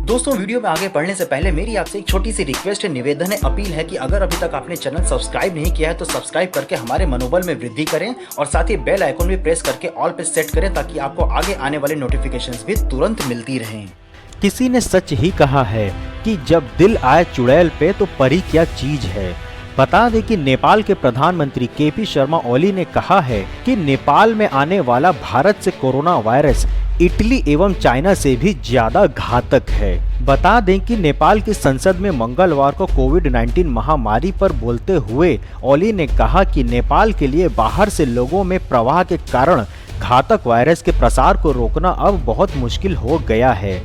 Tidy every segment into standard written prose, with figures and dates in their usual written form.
दोस्तों, वीडियो में आगे बढ़ने से पहले मेरी आपसे एक छोटी सी रिक्वेस्ट है, निवेदन है, अपील है कि अगर अभी तक आपने चैनल सब्सक्राइब नहीं किया है तो सब्सक्राइब करके हमारे मनोबल में वृद्धि करें और साथ ही बेल आइकन भी प्रेस करके ऑल पे सेट करें ताकि आपको आगे आने वाले नोटिफिकेशंस भी तुरंत मिलती रहें। किसी ने सच ही कहा है कि जब दिल आए चुड़ैल पे तो परी क्या चीज है। बता दें कि नेपाल के प्रधानमंत्री केपी शर्मा ओली ने कहा है कि नेपाल में आने वाला भारत से कोरोना वायरस इटली एवं चाइना से भी ज्यादा घातक है। बता दें कि नेपाल की संसद में मंगलवार को कोविड-19 महामारी पर बोलते हुए ओली ने कहा कि नेपाल के लिए बाहर से लोगों में प्रवाह के कारण घातक वायरस के प्रसार को रोकना अब बहुत मुश्किल हो गया है।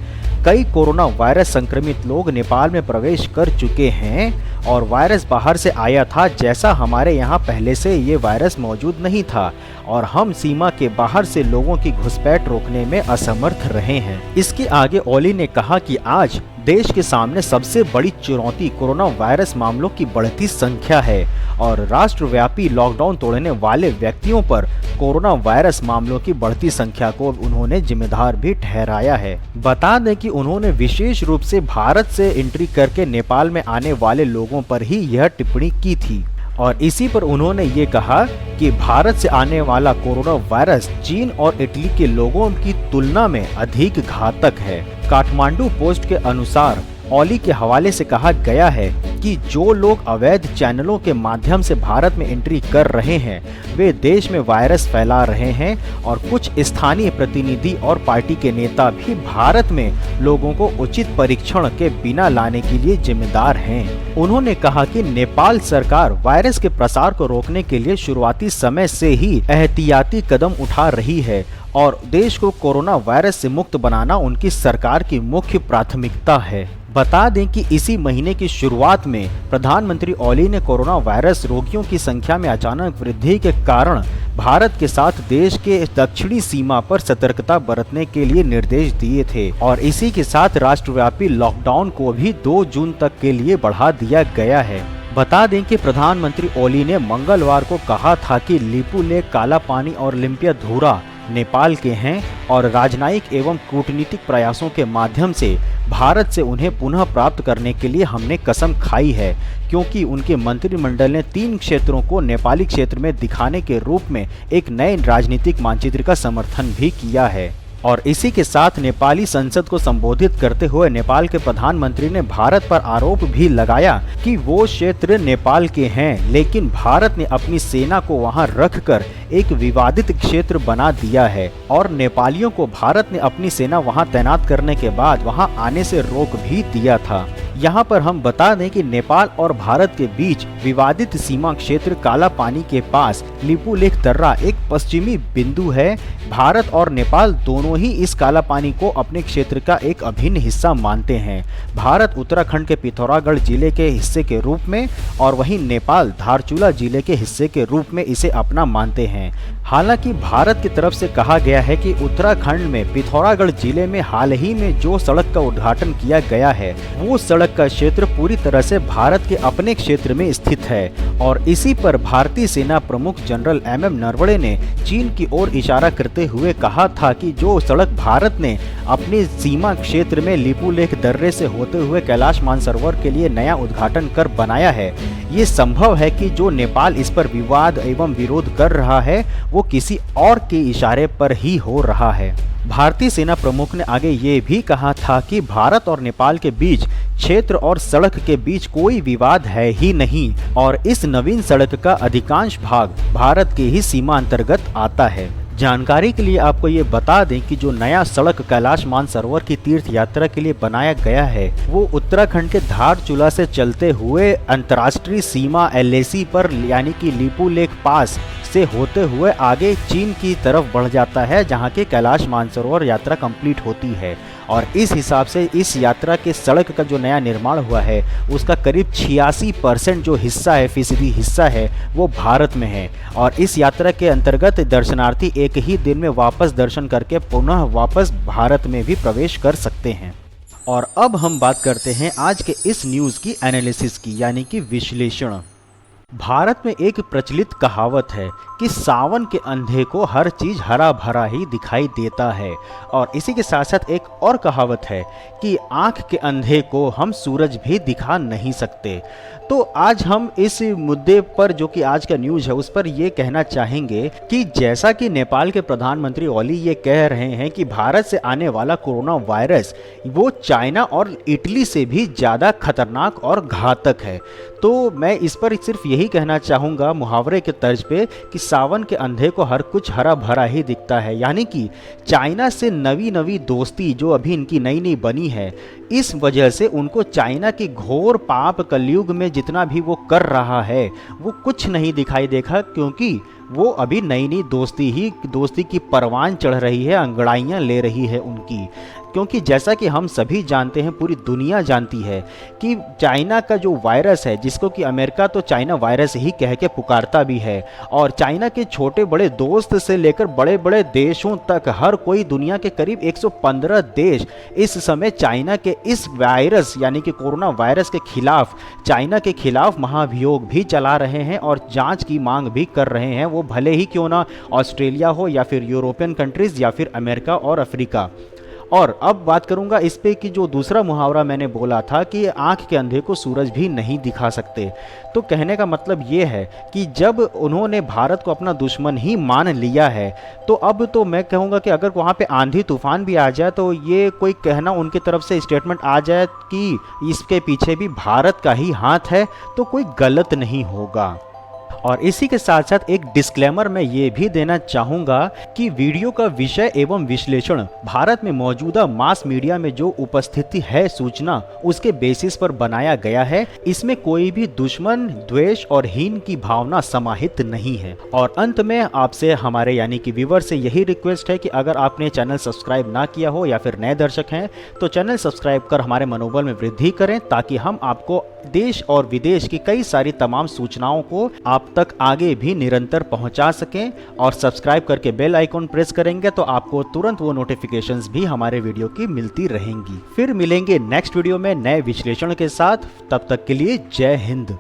कई कोरोना वायरस संक्रमित लोग नेपाल में प्रवेश कर चुके हैं और वायरस बाहर से आया था, जैसा हमारे यहाँ पहले से ये वायरस मौजूद नहीं था और हम सीमा के बाहर से लोगों की घुसपैठ रोकने में असमर्थ रहे हैं। इसके आगे ओली ने कहा कि आज देश के सामने सबसे बड़ी चुनौती कोरोना वायरस मामलों की बढ़ती संख्या है और राष्ट्रव्यापी लॉकडाउन तोड़ने वाले व्यक्तियों पर कोरोना वायरस मामलों की बढ़ती संख्या को उन्होंने जिम्मेदार भी ठहराया है। बता दें कि उन्होंने विशेष रूप से भारत से एंट्री करके नेपाल में आने वाले लोगों पर ही यह टिप्पणी की थी और इसी पर उन्होंने ये कहा कि भारत से आने वाला कोरोना वायरस चीन और इटली के लोगों की तुलना में अधिक घातक है। काठमांडू पोस्ट के अनुसार ओली के हवाले से कहा गया है कि जो लोग अवैध चैनलों के माध्यम से भारत में एंट्री कर रहे हैं वे देश में वायरस फैला रहे हैं और कुछ स्थानीय प्रतिनिधि और पार्टी के नेता भी भारत में लोगों को उचित परीक्षण के बिना लाने के लिए जिम्मेदार हैं। उन्होंने कहा कि नेपाल सरकार वायरस के प्रसार को रोकने के लिए शुरुआती समय से ही एहतियाती कदम उठा रही है और देश को कोरोना वायरस से मुक्त बनाना उनकी सरकार की मुख्य प्राथमिकता है। बता दें कि इसी महीने की शुरुआत में प्रधानमंत्री ओली ने कोरोना वायरस रोगियों की संख्या में अचानक वृद्धि के कारण भारत के साथ देश के दक्षिणी सीमा पर सतर्कता बरतने के लिए निर्देश दिए थे और इसी के साथ राष्ट्रव्यापी लॉकडाउन को भी 2 जून तक के लिए बढ़ा दिया गया है। बता दें कि प्रधानमंत्री ओली ने मंगलवार को कहा था कि लिपुलेख, काला पानी और लिम्पियाधुरा नेपाल के हैं और राजनयिक एवं कूटनीतिक प्रयासों के माध्यम से भारत से उन्हें पुनः प्राप्त करने के लिए हमने कसम खाई है, क्योंकि उनके मंत्रिमंडल ने 3 क्षेत्रों को नेपाली क्षेत्र में दिखाने के रूप में एक नए राजनीतिक मानचित्र का समर्थन भी किया है। और इसी के साथ नेपाली संसद को संबोधित करते हुए नेपाल के प्रधानमंत्री ने भारत पर आरोप भी लगाया कि वो क्षेत्र नेपाल के हैं, लेकिन भारत ने अपनी सेना को वहां रखकर एक विवादित क्षेत्र बना दिया है और नेपालियों को भारत ने अपनी सेना वहां तैनात करने के बाद वहां आने से रोक भी दिया था। यहाँ पर हम बता दें कि नेपाल और भारत के बीच विवादित सीमा क्षेत्र काला पानी के पास लिपुलेख दर्रा एक पश्चिमी बिंदु है। भारत और नेपाल दोनों ही इस काला पानी को अपने क्षेत्र का एक अभिन्न हिस्सा मानते हैं। भारत उत्तराखंड के पिथौरागढ़ जिले के हिस्से के रूप में और वहीं नेपाल धारचूला जिले के हिस्से के रूप में इसे अपना मानते हैं। हालांकि भारत की तरफ से कहा गया है कि उत्तराखंड में पिथौरागढ़ जिले में हाल ही में जो सड़क का उद्घाटन किया गया है वो सड़क का क्षेत्र पूरी तरह से भारत के अपने क्षेत्र में स्थित है और इसी पर भारतीय सेना प्रमुख जनरल MM नरवणे ने चीन की ओर इशारा करते हुए कहा था कि जो सड़क भारत ने अपने सीमा क्षेत्र में लिपुलेख दर्रे से होते हुए कैलाश मानसरोवर के लिए नया उद्घाटन कर बनाया है, ये संभव है कि जो नेपाल इस पर विवाद एवं विरोध कर रहा है वो किसी और के इशारे पर ही हो रहा है। भारतीय सेना प्रमुख ने आगे ये भी कहा था कि भारत और नेपाल के बीच क्षेत्र और सड़क के बीच कोई विवाद है ही नहीं और इस नवीन सड़क का अधिकांश भाग भारत के ही सीमा अंतर्गत आता है। जानकारी के लिए आपको ये बता दें कि जो नया सड़क कैलाश मानसरोवर की तीर्थ यात्रा के लिए बनाया गया है वो उत्तराखंड के धारचूला से चलते हुए अंतर्राष्ट्रीय सीमा LAC पर यानी कि लिपुलेख पास से होते हुए आगे चीन की तरफ बढ़ जाता है, जहां के कैलाश मानसरोवर यात्रा कंप्लीट होती है और इस हिसाब से इस यात्रा के सड़क का जो नया निर्माण हुआ है उसका करीब 86% जो हिस्सा है फीसदी हिस्सा है वो भारत में है और इस यात्रा के अंतर्गत दर्शनार्थी एक ही दिन में वापस दर्शन करके पुनः वापस भारत में भी प्रवेश कर सकते हैं। और अब हम बात करते हैं आज के इस न्यूज़ की एनालिसिस की, यानी कि विश्लेषण। भारत में एक प्रचलित कहावत है कि सावन के अंधे को हर चीज हरा भरा ही दिखाई देता है, और इसी के साथ साथ एक और कहावत है कि आंख के अंधे को हम सूरज भी दिखा नहीं सकते। तो आज हम इस मुद्दे पर, जो कि आज का न्यूज़ है, उस पर ये कहना चाहेंगे कि जैसा कि नेपाल के प्रधानमंत्री ओली ये कह रहे हैं कि भारत से आने वाला कोरोना वायरस वो चाइना और इटली से भी ज़्यादा खतरनाक और घातक है, तो मैं इस पर सिर्फ यही कहना चाहूँगा मुहावरे के तर्ज पे कि सावन के अंधे को हर कुछ हरा भरा ही दिखता है। यानी कि चाइना से नवी नवी दोस्ती जो अभी इनकी नई नई बनी है, इस वजह से उनको चाइना की घोर पाप कलयुग में जितना भी वो कर रहा है वो कुछ नहीं दिखाई देगा, क्योंकि वो अभी नई नई दोस्ती की परवान चढ़ रही है, अंगड़ाइयाँ ले रही है उनकी। क्योंकि जैसा कि हम सभी जानते हैं, पूरी दुनिया जानती है कि चाइना का जो वायरस है, जिसको कि अमेरिका तो चाइना वायरस ही कह के पुकारता भी है, और चाइना के छोटे बड़े दोस्त से लेकर बड़े बड़े देशों तक हर कोई, दुनिया के करीब 115 देश इस समय चाइना के इस वायरस यानी कि कोरोना वायरस के खिलाफ, चाइना के खिलाफ महाभियोग भी चला रहे हैं और जांच की मांग भी कर रहे हैं, वो भले ही क्यों ना ऑस्ट्रेलिया हो या फिर यूरोपियन कंट्रीज़ या फिर अमेरिका और अफ्रीका। और अब बात करूंगा इस पे कि जो दूसरा मुहावरा मैंने बोला था कि आंख के अंधे को सूरज भी नहीं दिखा सकते, तो कहने का मतलब ये है कि जब उन्होंने भारत को अपना दुश्मन ही मान लिया है, तो अब तो मैं कहूँगा कि अगर वहाँ पे आंधी तूफान भी आ जाए तो ये कोई कहना उनकी तरफ से स्टेटमेंट आ जाए कि इसके पीछे भी भारत का ही हाथ है, तो कोई गलत नहीं होगा। और इसी के साथ साथ एक डिस्क्लेमर मैं ये भी देना चाहूँगा कि वीडियो का विषय एवं विश्लेषण भारत में मौजूदा मास मीडिया में जो उपस्थिति है सूचना, उसके बेसिस पर बनाया गया है। इसमें कोई भी दुश्मन, द्वेष और हीन की भावना समाहित नहीं है। और अंत में आपसे, हमारे यानी कि व्यूअर से यही रिक्वेस्ट है कि अगर आपने चैनल सब्सक्राइब ना किया हो या फिर नए दर्शक हैं तो चैनल सब्सक्राइब कर हमारे मनोबल में वृद्धि करें, ताकि हम आपको देश और विदेश की कई सारी तमाम सूचनाओं को आप तक आगे भी निरंतर पहुंचा सकें। और सब्सक्राइब करके बेल आइकॉन प्रेस करेंगे तो आपको तुरंत वो नोटिफिकेशंस भी हमारे वीडियो की मिलती रहेंगी। फिर मिलेंगे नेक्स्ट वीडियो में नए विश्लेषण के साथ, तब तक के लिए जय हिंद।